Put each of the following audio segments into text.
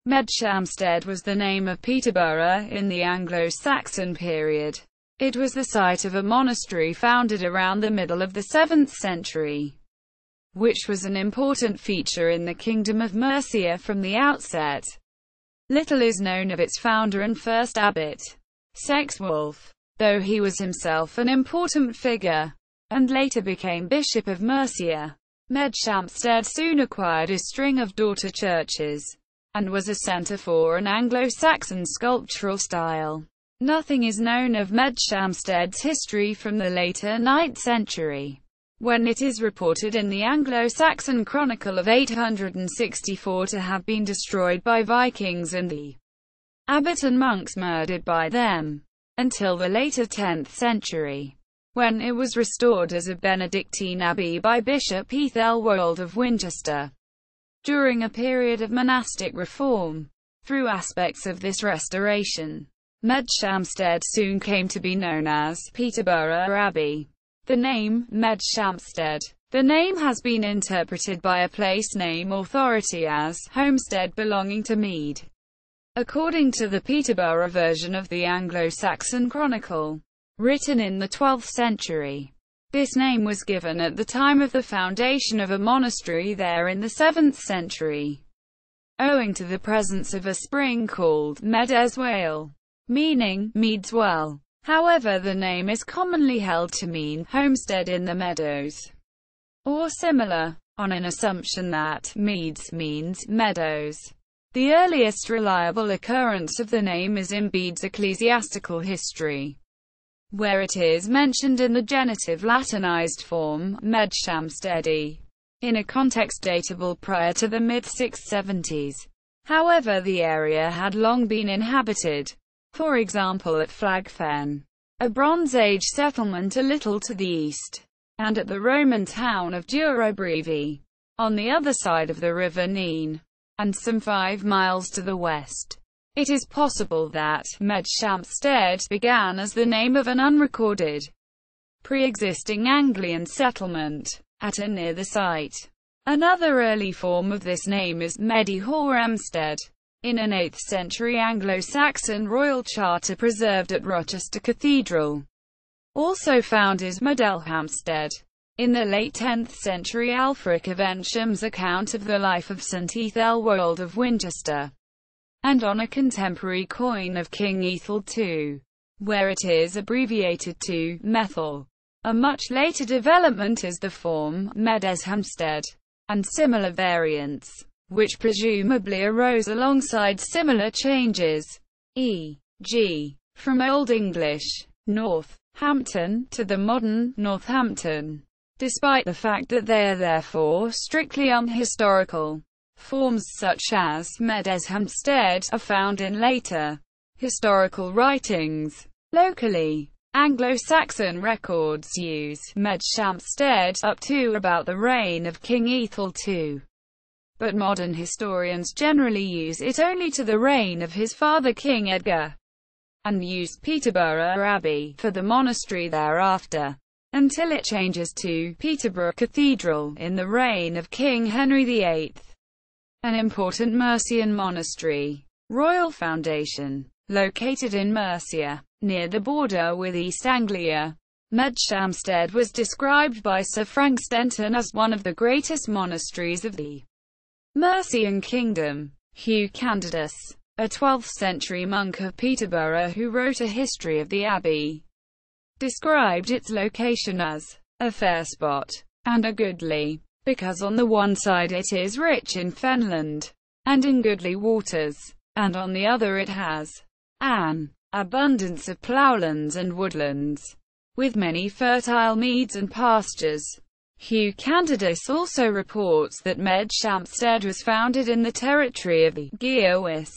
Medeshamstede was the name of Peterborough in the Anglo-Saxon period. It was the site of a monastery founded around the middle of the 7th century, which was an important feature in the Kingdom of Mercia from the outset. Little is known of its founder and first abbot, Sexwulf, though he was himself an important figure, and later became Bishop of Mercia. Medeshamstede soon acquired a string of daughter churches, and was a centre for an Anglo-Saxon sculptural style. Nothing is known of Medeshamstede's history from the later 9th century, when it is reported in the Anglo-Saxon Chronicle of 864 to have been destroyed by Vikings and the Abbot and Monks murdered by them, until the later 10th century, when it was restored as a Benedictine abbey by Bishop Æthelwold of Winchester. During a period of monastic reform, through aspects of this restoration, Medeshamstede soon came to be known as Peterborough Abbey. The name, Medeshamstede. The name has been interpreted by a place name authority as homestead belonging to Mede. According to the Peterborough version of the Anglo-Saxon Chronicle, written in the 12th century, this name was given at the time of the foundation of a monastery there in the 7th century, owing to the presence of a spring called Medeshamstede, meaning Mede's well. However, the name is commonly held to mean homestead in the meadows, or similar, on an assumption that Medes means meadows. The earliest reliable occurrence of the name is in Bede's ecclesiastical history, where it is mentioned in the genitive Latinized form, Medeshamstede, in a context datable prior to the mid-670s. However, the area had long been inhabited, for example at Flagfen, a Bronze Age settlement a little to the east, and at the Roman town of Durobrivi, on the other side of the River Nene, and some 5 miles to the west. It is possible that Medeshamstede began as the name of an unrecorded, pre-existing Anglian settlement, at or near the site. Another early form of this name is Medeshamstede, in an 8th century Anglo-Saxon royal charter preserved at Rochester Cathedral. Also found is Medeshamstede in the late 10th century Alfric of Ensham's account of the life of St. Æthelwold of Winchester, and on a contemporary coin of King Æthelwold II, where it is abbreviated to Methel. A much later development is the form Medeshamstede, and similar variants, which presumably arose alongside similar changes, e.g., from Old English, North Hampton, to the modern Northampton, despite the fact that they are therefore strictly unhistorical. Forms such as Medeshamstede are found in later historical writings. Locally, Anglo-Saxon records use Medeshamstede up to about the reign of King Æthelwold II, but modern historians generally use it only to the reign of his father King Edgar, and use Peterborough Abbey for the monastery thereafter, until it changes to Peterborough Cathedral in the reign of King Henry VIII. An important Mercian monastery, Royal Foundation, located in Mercia, near the border with East Anglia. Medeshamstede was described by Sir Frank Stenton as one of the greatest monasteries of the Mercian kingdom. Hugh Candidus, a 12th-century monk of Peterborough who wrote a history of the abbey, described its location as a fair spot, and a goodly, because on the one side it is rich in fenland, and in goodly waters, and on the other it has an abundance of ploughlands and woodlands, with many fertile meads and pastures. Hugh Candidus also reports that Medeshamstede was founded in the territory of the Geowis,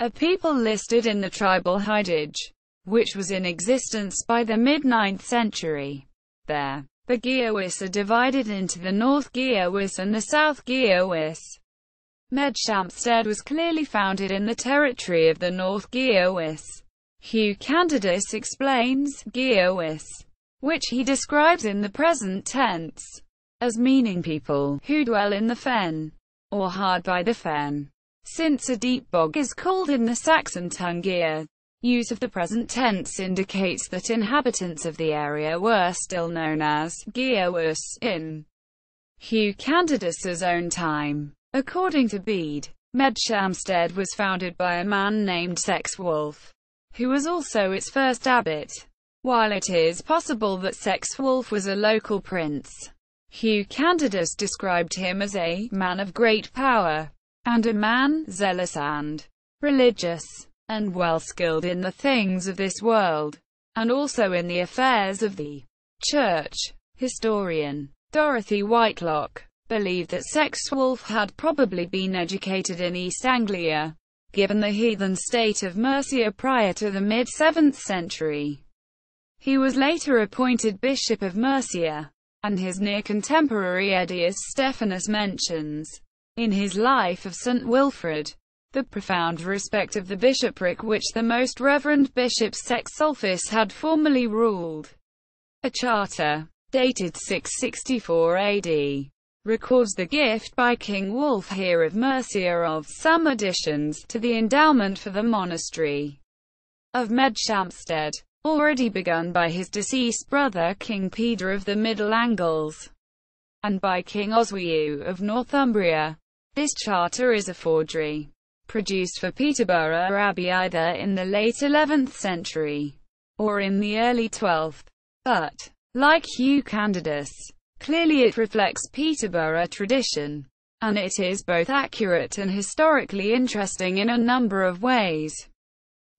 a people listed in the tribal hidage, which was in existence by the mid-9th century. There, the Geowis are divided into the North Geowis and the South Geowis. Medeshamstede was clearly founded in the territory of the North Geowis. Hugh Candidus explains Geowis, which he describes in the present tense as meaning people who dwell in the fen, or hard by the fen. since a deep bog is called in the Saxon tongue Gea. Use of the present tense indicates that inhabitants of the area were still known as Geawus in Hugh Candidus's own time. According to Bede, Medeshamstede was founded by a man named Sexwulf, who was also its first abbot. While it is possible that Sexwulf was a local prince, Hugh Candidus described him as a man of great power, and a man zealous and religious, and well skilled in the things of this world, and also in the affairs of the church. Historian Dorothy Whitelock believed that Sexwulf had probably been educated in East Anglia, given the heathen state of Mercia prior to the mid-7th century. He was later appointed Bishop of Mercia, and his near contemporary Edius Stephanus mentions, in his Life of St. Wilfrid, the profound respect of the bishopric which the Most Reverend Bishop Sexwulfus had formerly ruled. A charter, dated 664 AD, records the gift by King Wulfhere of Mercia of some additions to the endowment for the monastery of Medeshamstede, already begun by his deceased brother King Peter of the Middle Angles, and by King Oswiu of Northumbria. This charter is a forgery, produced for Peterborough Abbey either in the late 11th century, or in the early 12th. But, like Hugh Candidus, clearly it reflects Peterborough tradition, and it is both accurate and historically interesting in a number of ways,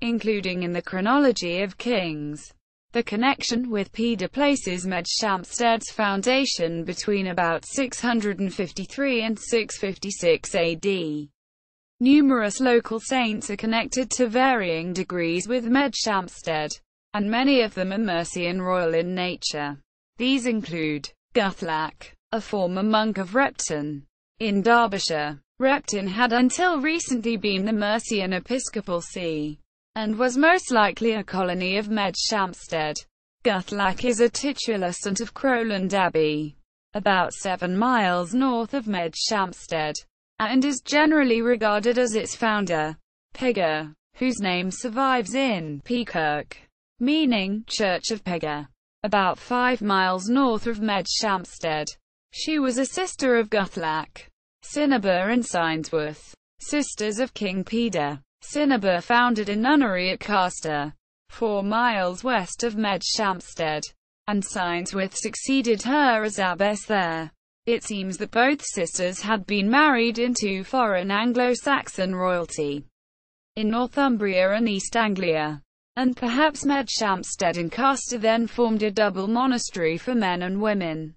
including in the chronology of kings. The connection with Peter places Medeshamstede's foundation between about 653 and 656 AD. Numerous local saints are connected to varying degrees with Medeshamstede, and many of them are Mercian royal in nature. These include Guthlac, a former monk of Repton, in Derbyshire. Repton had until recently been the Mercian episcopal see, and was most likely a colony of Medeshamstede. Guthlac is a titular saint of Crowland Abbey, about 7 miles north of Medeshamstede, and is generally regarded as its founder. Pega, whose name survives in Peakirk, meaning Church of Pega, about 5 miles north of Medeshamstede. She was a sister of Guthlac, Cinnabar and Sainsworth, sisters of King Peter. Cinnabar founded a nunnery at Caster, 4 miles west of Medeshamstede, and Sainsworth succeeded her as abbess there. It seems that both sisters had been married into foreign Anglo-Saxon royalty in Northumbria and East Anglia, and perhaps Medeshamstede and Caster then formed a double monastery for men and women,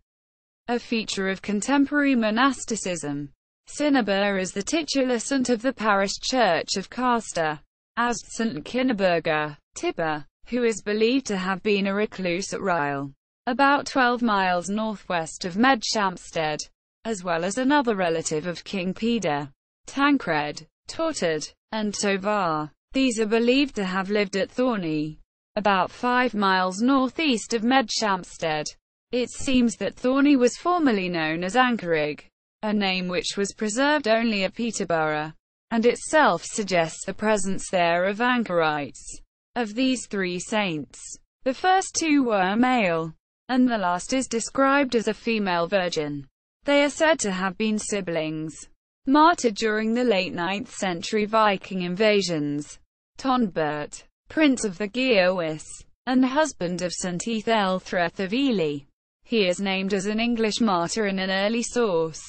a feature of contemporary monasticism. Cinnabar is the titular saint of the parish church of Caster, as St. Kinneberga, Tipper, who is believed to have been a recluse at Ryle, about 12 miles northwest of Medeshamstede, as well as another relative of King Peter, Tancred, Tortard, and Tovar. These are believed to have lived at Thorney, about 5 miles northeast of Medeshamstede. It seems that Thorney was formerly known as Anchorig, a name which was preserved only at Peterborough, and itself suggests the presence there of anchorites. Of these 3 saints, the first 2 were male, and the last is described as a female virgin. They are said to have been siblings, martyred during the late 9th century Viking invasions. Tonbert, prince of the Geowis, and husband of St. Æthelthred of Ely. He is named as an English martyr in an early source,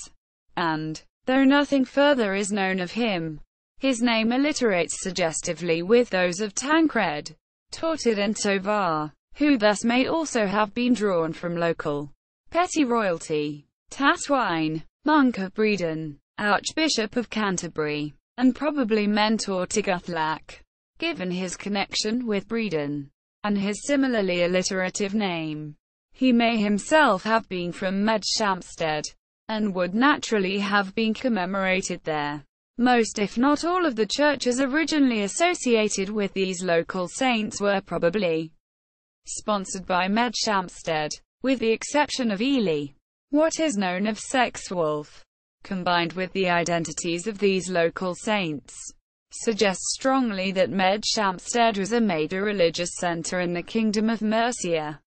and, though nothing further is known of him, his name alliterates suggestively with those of Tancred, Tortard and Tovar, who thus may also have been drawn from local petty royalty. Tatwine, monk of Bredon, Archbishop of Canterbury, and probably mentor to Guthlac, given his connection with Bredon, and his similarly alliterative name. He may himself have been from Medeshamstede, and would naturally have been commemorated there. Most if not all of the churches originally associated with these local saints were probably sponsored by Medeshamstede, with the exception of Ely. What is known of Sexwulf? combined with the identities of these local saints, suggests strongly that Medeshamstede was a major religious centre in the Kingdom of Mercia,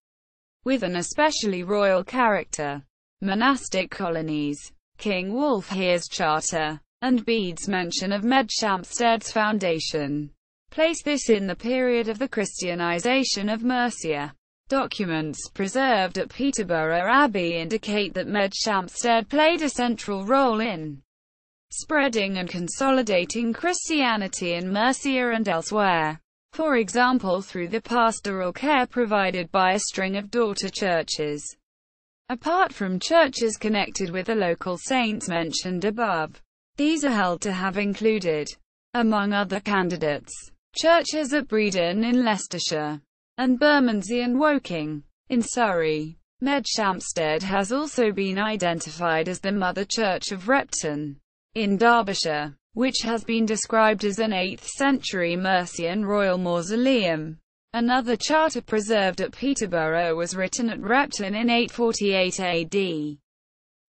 with an especially royal character. Monastic colonies. King Wulfhere's charter and Bede's mention of Medeshamstede's foundation place this in the period of the Christianization of Mercia. Documents preserved at Peterborough Abbey indicate that Medeshamstede played a central role in spreading and consolidating Christianity in Mercia and elsewhere, for example through the pastoral care provided by a string of daughter churches. Apart from churches connected with the local saints mentioned above, these are held to have included, among other candidates, churches at Bredon in Leicestershire, and Bermondsey and Woking, in Surrey. Medeshamstede has also been identified as the mother church of Repton, in Derbyshire, which has been described as an 8th-century Mercian royal mausoleum. Another charter preserved at Peterborough was written at Repton in 848 AD,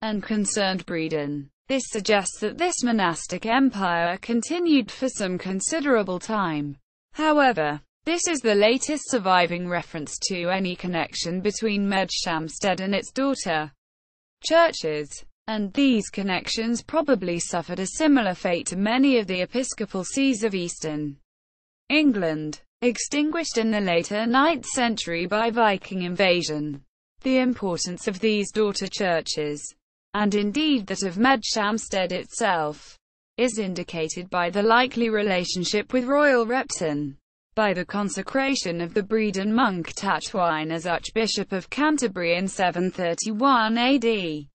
and concerned Bredon. This suggests that this monastic empire continued for some considerable time. However, this is the latest surviving reference to any connection between Medeshamstede and its daughter churches, and these connections probably suffered a similar fate to many of the episcopal sees of eastern England, extinguished in the later 9th century by Viking invasion. The importance of these daughter churches, and indeed that of Medeshamstede itself, is indicated by the likely relationship with royal Repton, by the consecration of the Bredon monk Tatwine as Archbishop of Canterbury in 731 AD,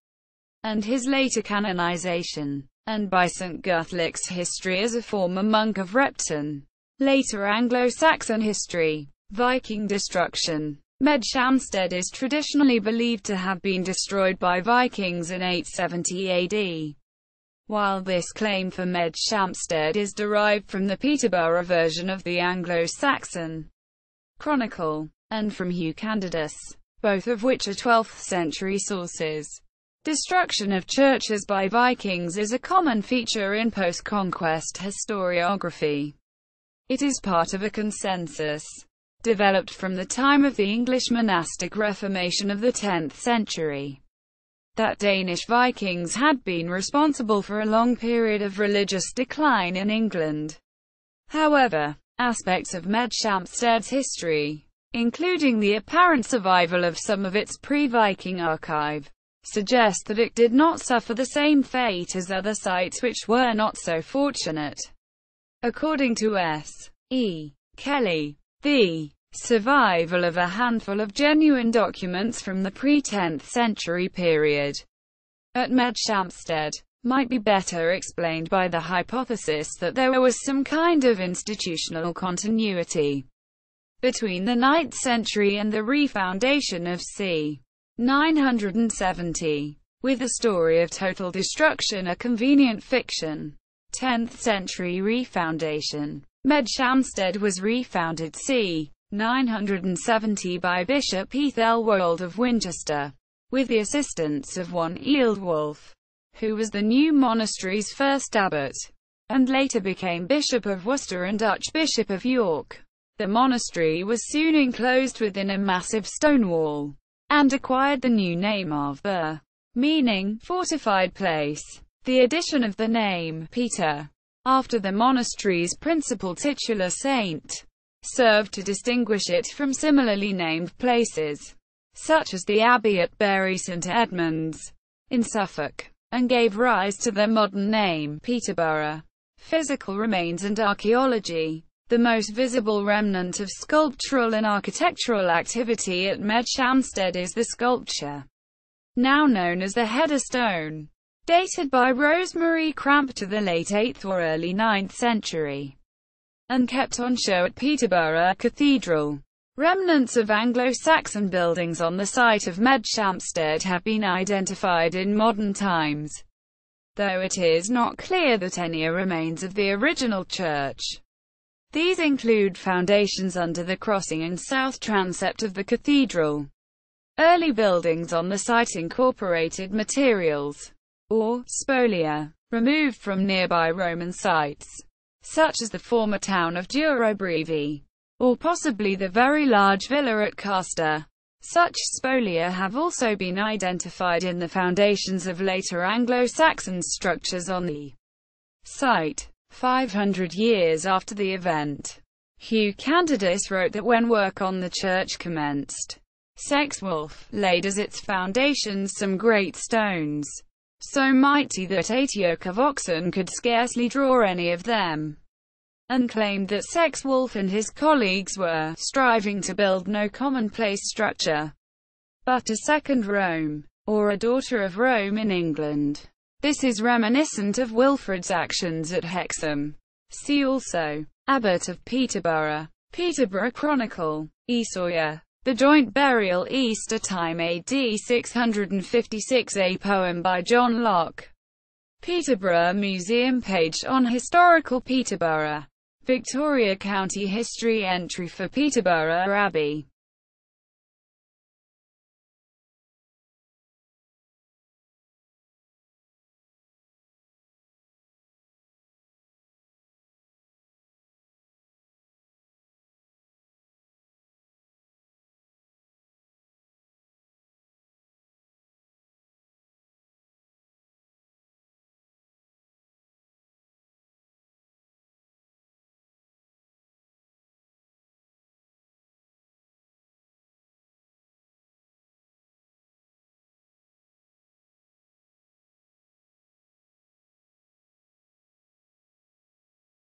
and his later canonization, and by St. Guthlaic's history as a former monk of Repton. Later Anglo-Saxon history. Viking destruction. Medeshamstede is traditionally believed to have been destroyed by Vikings in 870 AD. While this claim for Medeshamstede is derived from the Peterborough version of the Anglo-Saxon Chronicle, and from Hugh Candidus, both of which are 12th-century sources, destruction of churches by Vikings is a common feature in post-conquest historiography. It is part of a consensus developed from the time of the English monastic Reformation of the 10th century, that Danish Vikings had been responsible for a long period of religious decline in England. However, aspects of Medeshamstede's history, including the apparent survival of some of its pre-Viking archive, suggest that it did not suffer the same fate as other sites which were not so fortunate. According to S. E. Kelly, the survival of a handful of genuine documents from the pre-10th century period at Medeshamstede might be better explained by the hypothesis that there was some kind of institutional continuity between the 9th century and the refoundation of c. 970, with the story of total destruction a convenient fiction. 10th century refoundation. Medeshamstede was refounded c. 970 by Bishop Æthelwold of Winchester, with the assistance of one Æthelwulf, who was the new monastery's first abbot, and later became Bishop of Worcester and Archbishop of York. The monastery was soon enclosed within a massive stone wall, and acquired the new name of the, meaning fortified place. The addition of the name Peter, after the monastery's principal titular saint, served to distinguish it from similarly named places, such as the Abbey at Bury St Edmunds, in Suffolk, and gave rise to the modern name Peterborough. Physical remains and archaeology. The most visible remnant of sculptural and architectural activity at Medeshamstede is the sculpture, now known as the header stone, dated by Rosemary Cramp to the late 8th or early 9th century, and kept on show at Peterborough Cathedral. Remnants of Anglo-Saxon buildings on the site of Medeshamstede have been identified in modern times, though it is not clear that any are remains of the original church. These include foundations under the crossing and south transept of the cathedral. Early buildings on the site incorporated materials or spolia, removed from nearby Roman sites, such as the former town of Durobrivi, or possibly the very large villa at Casta. Such spolia have also been identified in the foundations of later Anglo-Saxon structures on the site. 500 years after the event, Hugh Candidus wrote that when work on the church commenced, Sexwulf laid as its foundations some great stones, so mighty that 80 yoke of oxen could scarcely draw any of them, and claimed that Sexwulf and his colleagues were striving to build no commonplace structure, but a second Rome, or a daughter of Rome in England. This is reminiscent of Wilfrid's actions at Hexham. See also Abbot of Peterborough, Peterborough Chronicle, Esoya, The Joint Burial Easter Time AD 656, a poem by John Locke. Peterborough Museum page on Historical Peterborough. Victoria County History entry for Peterborough Abbey.